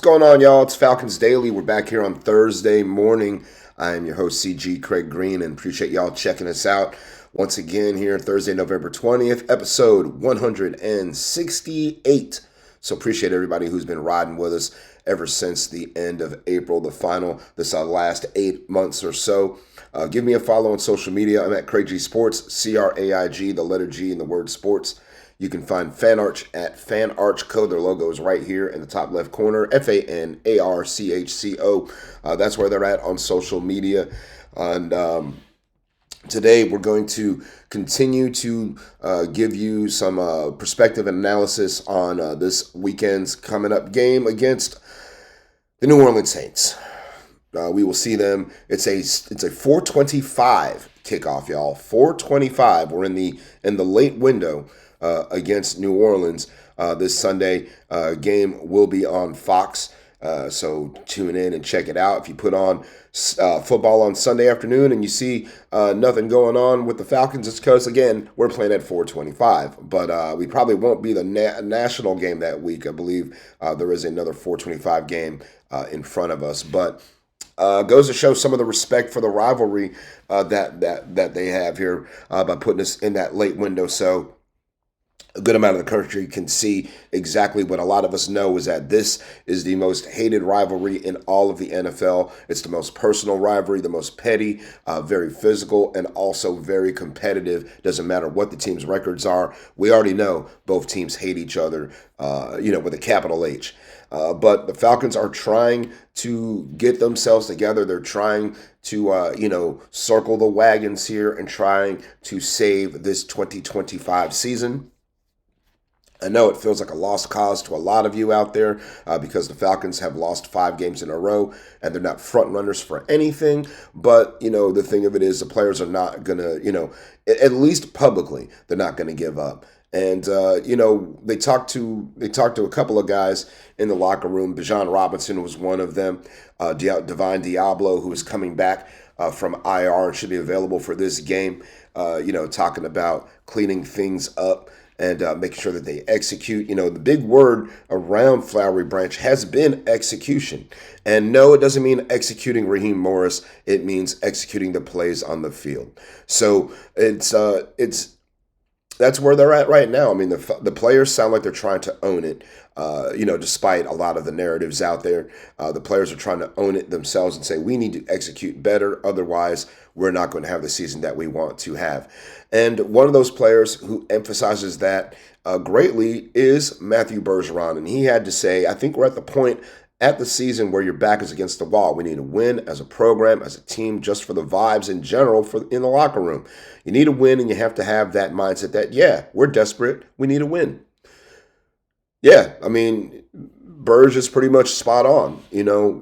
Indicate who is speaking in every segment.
Speaker 1: going on, y'all? It's Falcons Daily. We're back here on Thursday morning. I am your host, CG Craig Green, and appreciate y'all checking us out once again here Thursday, November 20th, episode 168. So appreciate everybody who's been riding with us ever since the end of April, this last 8 months or so. Give me a follow on social media. I'm at Craig G Sports, CRAIG, the letter G in the word sports. You can find FanArch at FanArchCo. Their logo is right here in the top left corner, FANARCHCO. That's where they're at on social media. And today we're going to continue to give you some perspective and analysis on this weekend's coming up game against the New Orleans Saints. We will see them. It's a 4:25 kickoff, y'all. 4:25. We're in the late window against New Orleans this Sunday. Game will be on Fox, so tune in and check it out. If you put on football on Sunday afternoon and you see nothing going on with the Falcons, it's because, again, we're playing at 4:25. But we probably won't be the national game that week. I believe there is another 4:25 game in front of us. But goes to show some of the respect for the rivalry that they have here by putting us in that late window. So a good amount of the country can see exactly what a lot of us know is that this is the most hated rivalry in all of the NFL. It's the most personal rivalry, the most petty, very physical, and also very competitive. Doesn't matter what the team's records are. We already know both teams hate each other, with a capital H. But the Falcons are trying to get themselves together. They're trying to, circle the wagons here and trying to save this 2025 season. I know it feels like a lost cause to a lot of you out there because the Falcons have lost 5 games in a row and they're not front runners for anything. But, the thing of it is the players are not going to, at least publicly, they're not going to give up. And, they talked to a couple of guys in the locker room. Bijan Robinson was one of them. Divine Diablo, who is coming back from IR and should be available for this game, talking about cleaning things up and making sure that they execute. The big word around Flowery Branch has been execution. And no, it doesn't mean executing Raheem Morris. It means executing the plays on the field. So that's where they're at right now. I mean, the players sound like they're trying to own it, despite a lot of the narratives out there. The players are trying to own it themselves and say, we need to execute better. Otherwise, we're not going to have the season that we want to have. And one of those players who emphasizes that greatly is Matthew Bergeron. And he had to say, I think we're at the point at the season where your back is against the wall. We need to win as a program, as a team, just for the vibes in general in the locker room. You need to win, and you have to have that mindset that, yeah, we're desperate. We need to win. Yeah, I mean, Burge is pretty much spot on.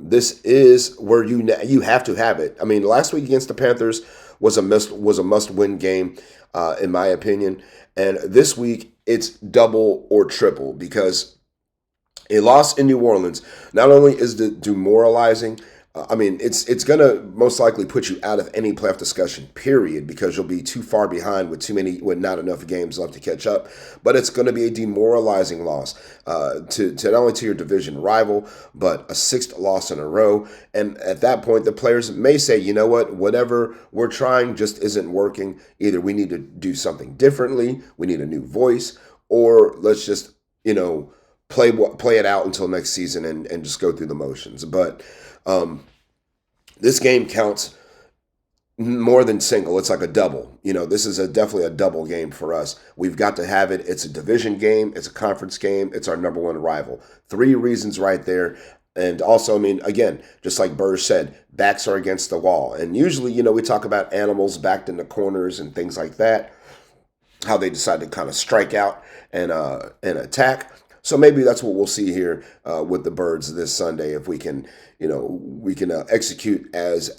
Speaker 1: This is where you have to have it. I mean, last week against the Panthers was a must-win game, in my opinion. And this week, it's double or triple because a loss in New Orleans not only is demoralizing, it's going to most likely put you out of any playoff discussion, period, because you'll be too far behind with not enough games left to catch up. But it's going to be a demoralizing loss to not only to your division rival, but a 6th loss in a row. And at that point, the players may say, you know what, whatever we're trying just isn't working. Either we need to do something differently, we need a new voice, or let's just, play it out until next season and just go through the motions. But this game counts more than single. It's like a double. This is definitely a double game for us. We've got to have it. It's a division game. It's a conference game. It's our number one rival. 3 reasons right there. And also, again, just like Burge said, backs are against the wall. And usually, we talk about animals backed in the corners and things like that, how they decide to kind of strike out and attack. So maybe that's what we'll see here with the Birds this Sunday, if we can, execute as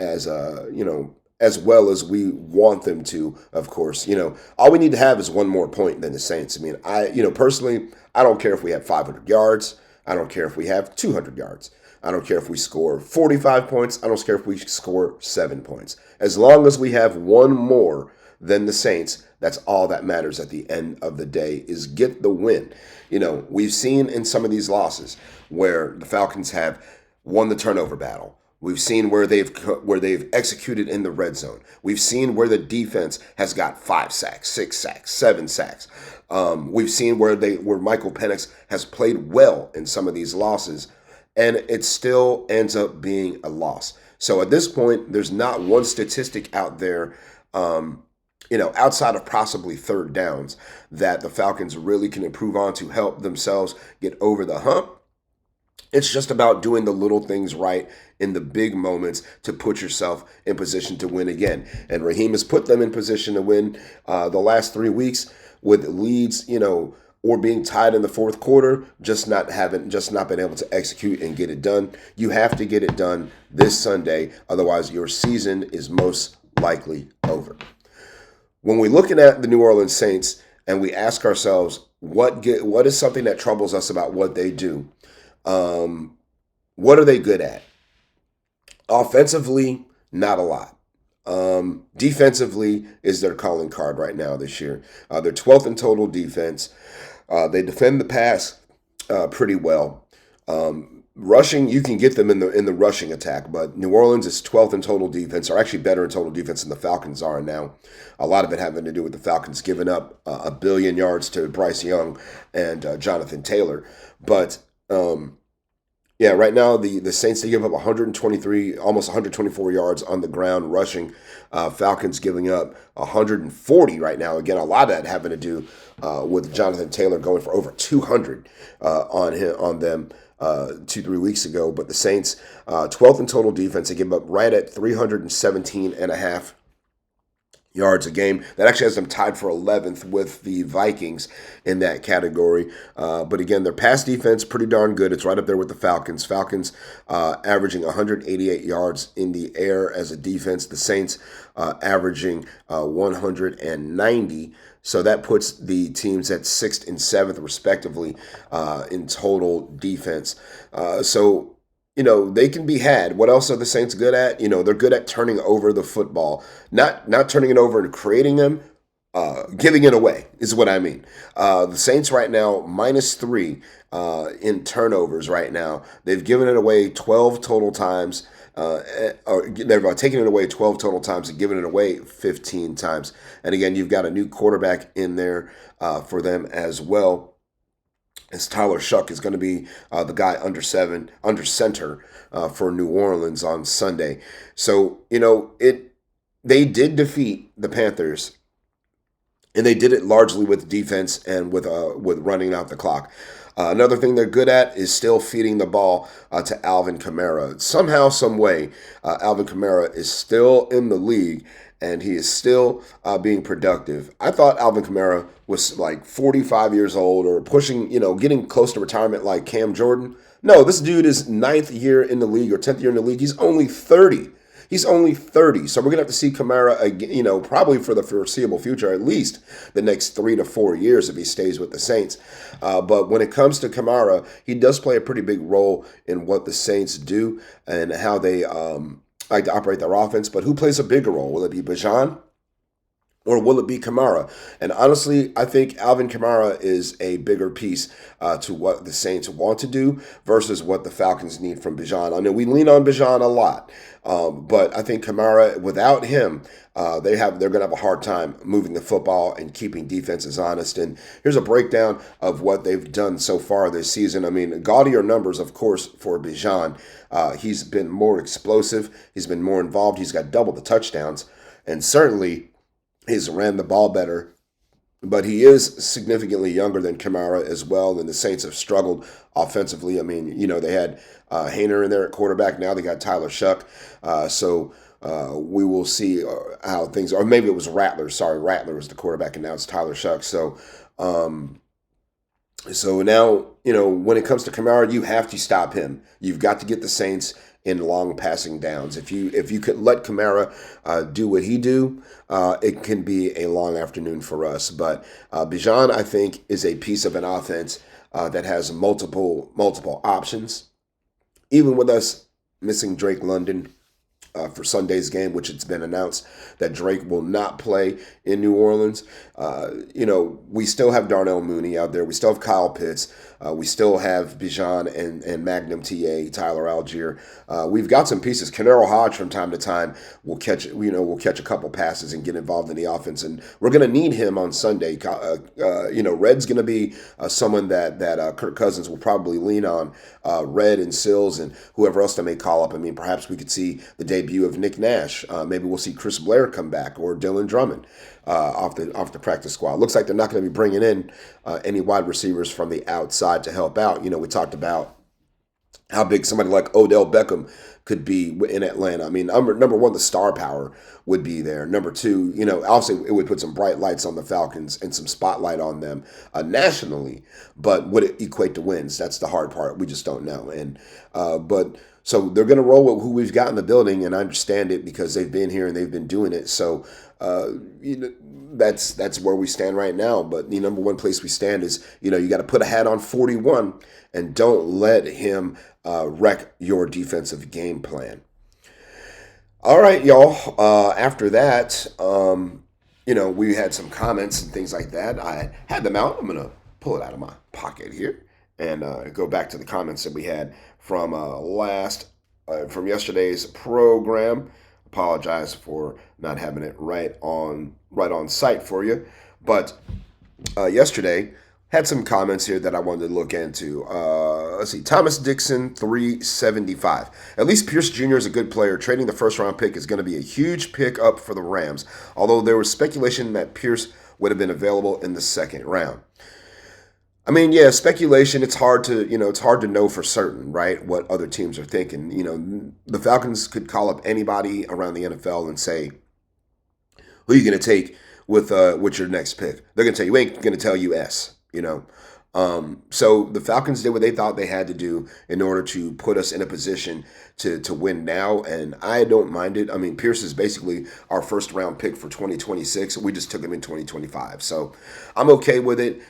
Speaker 1: well as we want them to. Of course, all we need to have is one more point than the Saints. Personally, I don't care if we have 500 yards. I don't care if we have 200 yards. I don't care if we score 45 points. I don't care if we score 7 points. As long as we have one more than the Saints. That's all that matters at the end of the day, is get the win. We've seen in some of these losses where the Falcons have won the turnover battle. We've seen where they've executed in the red zone. We've seen where the defense has got 5 sacks, 6 sacks, 7 sacks. We've seen where Michael Penix has played well in some of these losses, and it still ends up being a loss. So at this point, there's not one statistic out there, outside of possibly third downs, that the Falcons really can improve on to help themselves get over the hump. It's just about doing the little things right in the big moments to put yourself in position to win again. And Raheem has put them in position to win the last 3 weeks with leads, or being tied in the fourth quarter, just not been able to execute and get it done. You have to get it done this Sunday, otherwise your season is most likely over. When we're looking at the New Orleans Saints and we ask ourselves, what is something that troubles us about what they do? What are they good at? Offensively, not a lot. Defensively is their calling card right now this year. They're 12th in total defense. They defend the pass pretty well. Rushing, you can get them in the rushing attack, but New Orleans is 12th in total defense, or actually better in total defense than the Falcons are now. A lot of it having to do with the Falcons giving up 1 billion yards to Bryce Young and Jonathan Taylor. But right now the Saints, they give up 123, almost 124 yards on the ground rushing. Falcons giving up 140 right now. Again, a lot of that having to do with Jonathan Taylor going for over 200 on them 2-3 weeks ago. But the Saints, 12th in total defense, they give up right at 317.5 yards a game. That actually has them tied for 11th with the Vikings in that category. But again, their pass defense, pretty darn good. It's right up there with the Falcons. Falcons averaging 188 yards in the air as a defense. The Saints averaging 190. So that puts the teams at 6th and 7th, respectively, in total defense. They can be had. What else are the Saints good at? They're good at turning over the football. Not turning it over and creating them, giving it away is what I mean. The Saints right now, -3 in turnovers right now. They've given it away 12 total times. Or they've taken it away 12 total times and given it away 15 times. And again, you've got a new quarterback in there for them as well. As Tyler Shuck is going to be the guy under center for New Orleans on Sunday. So, they did defeat the Panthers, and they did it largely with defense and with running out the clock. Another thing they're good at is still feeding the ball to Alvin Kamara. Somehow, some way, Alvin Kamara is still in the league, and he is still being productive. I thought Alvin Kamara was like 45 years old or pushing, getting close to retirement like Cam Jordan. No, this dude is 9th year in the league or 10th year in the league. He's only 30. He's only 30. So we're going to have to see Kamara, probably for the foreseeable future, at least the next 3 to 4 years if he stays with the Saints. But when it comes to Kamara, he does play a pretty big role in what the Saints do and how they like to operate their offense. But who plays a bigger role? Will it be Bijan? Or will it be Kamara? And honestly, I think Alvin Kamara is a bigger piece to what the Saints want to do versus what the Falcons need from Bijan. I know we lean on Bijan a lot, but I think Kamara, without him, they're going to have a hard time moving the football and keeping defenses honest. And here's a breakdown of what they've done so far this season. I mean, gaudier numbers, of course, for Bijan. He's been more explosive. He's been more involved. He's got double the touchdowns. And certainly, he's ran the ball better, but he is significantly younger than Kamara as well, and the Saints have struggled offensively. I mean, they had Hayner in there at quarterback. Now they got Tyler Shuck. So we will see how things are. Or maybe it was Rattler. Sorry, Rattler was the quarterback, and now it's Tyler Shuck. So now, when it comes to Kamara, you have to stop him. You've got to get the Saints in long passing downs. If you could let Kamara do what he do, it can be a long afternoon for us. But Bijan, I think, is a piece of an offense that has multiple options. Even with us missing Drake London, for Sunday's game, which it's been announced that Drake will not play in New Orleans. We still have Darnell Mooney out there. We still have Kyle Pitts. We still have Bijan and Magnum TA, Tyler Algier. We've got some pieces. Kenarrow Hodge from time to time will catch a couple passes and get involved in the offense, and we're going to need him on Sunday. Red's going to be someone that Kirk Cousins will probably lean on. Red and Sills and whoever else they may call up. I mean, perhaps we could see the debut of Nick Nash. Maybe we'll see Chris Blair come back or Dylan Drummond off the practice squad. Looks like they're not going to be bringing in any wide receivers from the outside to help out. We talked about how big somebody like Odell Beckham could be in Atlanta. I mean, number one, the star power would be there. Number two, obviously it would put some bright lights on the Falcons and some spotlight on them nationally. But would it equate to wins? That's the hard part. We just don't know. So they're going to roll with who we've got in the building, and I understand it because they've been here and they've been doing it. So that's where we stand right now. But the number one place we stand is you got to put a hat on 41 and don't let him wreck your defensive game plan. All right, y'all. After that, we had some comments and things like that. I had them out. I'm gonna pull it out of my pocket here and go back to the comments that we had from from yesterday's program. Apologize for not having it right on site for you, but yesterday had some comments here that I wanted to look into. Let's see. Thomas Dixon, 375. At least Pierce Jr. is a good player. Trading the first-round pick is going to be a huge pickup for the Rams, although there was speculation that Pierce would have been available in the second round. I mean, yeah, speculation. It's hard to know for certain, right, what other teams are thinking. The Falcons could call up anybody around the NFL and say, who are you going to take with your next pick? They're going to tell you, ain't going to tell you S. So the Falcons did what they thought they had to do in order to put us in a position to win now, and I don't mind it. I mean, Pierce is basically our first round pick for 2026. We just took him in 2025, so I'm okay with it.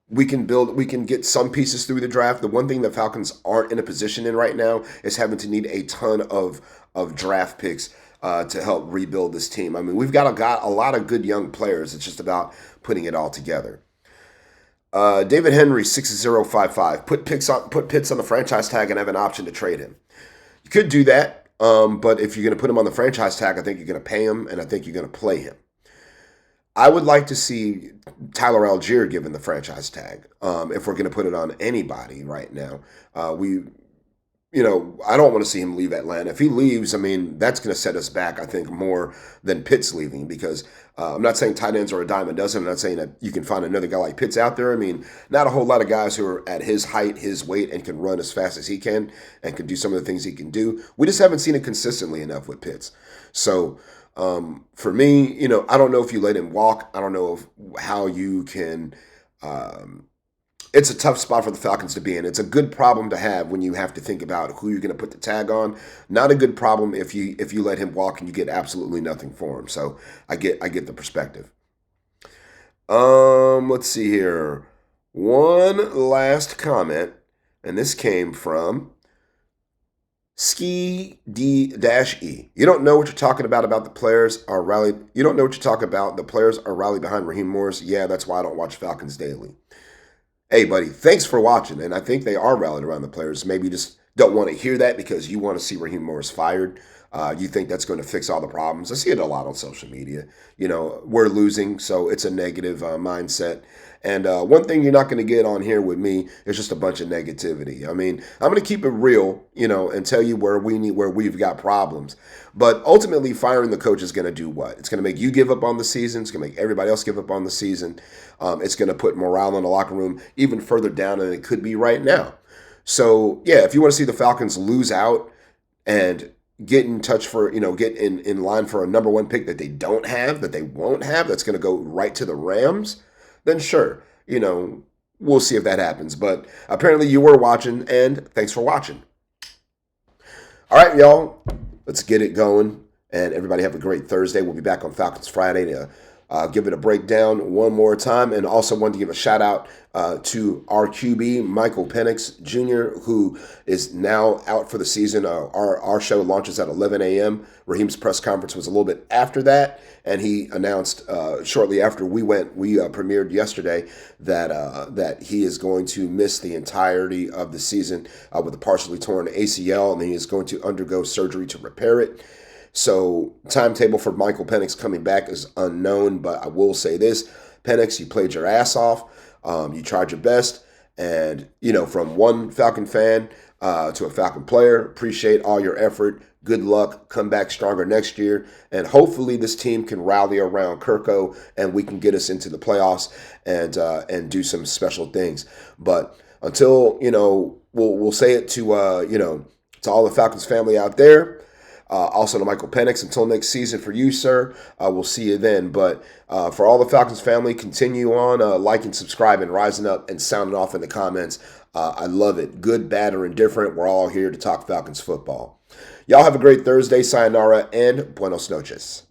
Speaker 1: We can get some pieces through the draft. The one thing the Falcons aren't in a position in right now is having to need a ton of draft picks to help rebuild this team. I mean, we've got a lot of good young players. It's just about putting it all together. David Henry, 6055. Put Pitts on the franchise tag and have an option to trade him. You could do that, but if you're going to put him on the franchise tag, I think you're going to pay him, and I think you're going to play him. I would like to see Tyler Algier given the franchise tag if we're going to put it on anybody right now. I don't want to see him leave Atlanta. If he leaves, I mean, that's going to set us back, I think, more than Pitts leaving because I'm not saying tight ends are a dime a dozen. I'm not saying that you can find another guy like Pitts out there. I mean, not a whole lot of guys who are at his height, his weight, and can run as fast as he can and can do some of the things he can do. We just haven't seen it consistently enough with Pitts. So for me, I don't know if you let him walk. I don't know how you can it's a tough spot for the Falcons to be in. It's a good problem to have when you have to think about who you're going to put the tag on. Not a good problem if you let him walk and you get absolutely nothing for him. So I get the perspective. Let's see here. One last comment, and this came from Ski D-E. You don't know what you're talking about the players are rallied. You don't know what you're talking about. The players are rallied behind Raheem Morris. Yeah, that's why I don't watch Falcons Daily. Hey, buddy, thanks for watching. And I think they are rallied around the players. Maybe you just don't want to hear that because you want to see Raheem Morris fired. You think that's going to fix all the problems. I see it a lot on social media. We're losing, so it's a negative mindset. And one thing you're not going to get on here with me is just a bunch of negativity. I mean, I'm going to keep it real, and tell you where we've got problems. But ultimately, firing the coach is going to do what? It's going to make you give up on the season. It's going to make everybody else give up on the season. It's going to put morale in the locker room even further down than it could be right now. So, yeah, if you want to see the Falcons lose out and get in touch for, get in line for a number one pick that they don't have, that they won't have, that's going to go right to the Rams, then sure, we'll see if that happens. But apparently you were watching, and thanks for watching. All right, y'all, let's get it going. And everybody have a great Thursday. We'll be back on Falcons Friday to give it a breakdown one more time, and also wanted to give a shout out to our QB, Michael Penix Jr., who is now out for the season. Our show launches at 11 a.m. Raheem's press conference was a little bit after that, and he announced shortly after we premiered yesterday that he is going to miss the entirety of the season with a partially torn ACL, and he is going to undergo surgery to repair it. So timetable for Michael Penix coming back is unknown, but I will say this: Penix, you played your ass off. You tried your best, and from one Falcon fan to a Falcon player, appreciate all your effort. Good luck. Come back stronger next year, and hopefully this team can rally around Kirko, and we can get us into the playoffs and do some special things. But until we'll say it to to all the Falcons family out there. Also to Michael Penix, until next season for you, sir. We'll see you then. But for all the Falcons family, continue on liking, subscribing, rising up, and sounding off in the comments. I love it. Good, bad, or indifferent. We're all here to talk Falcons football. Y'all have a great Thursday. Sayonara and buenos noches.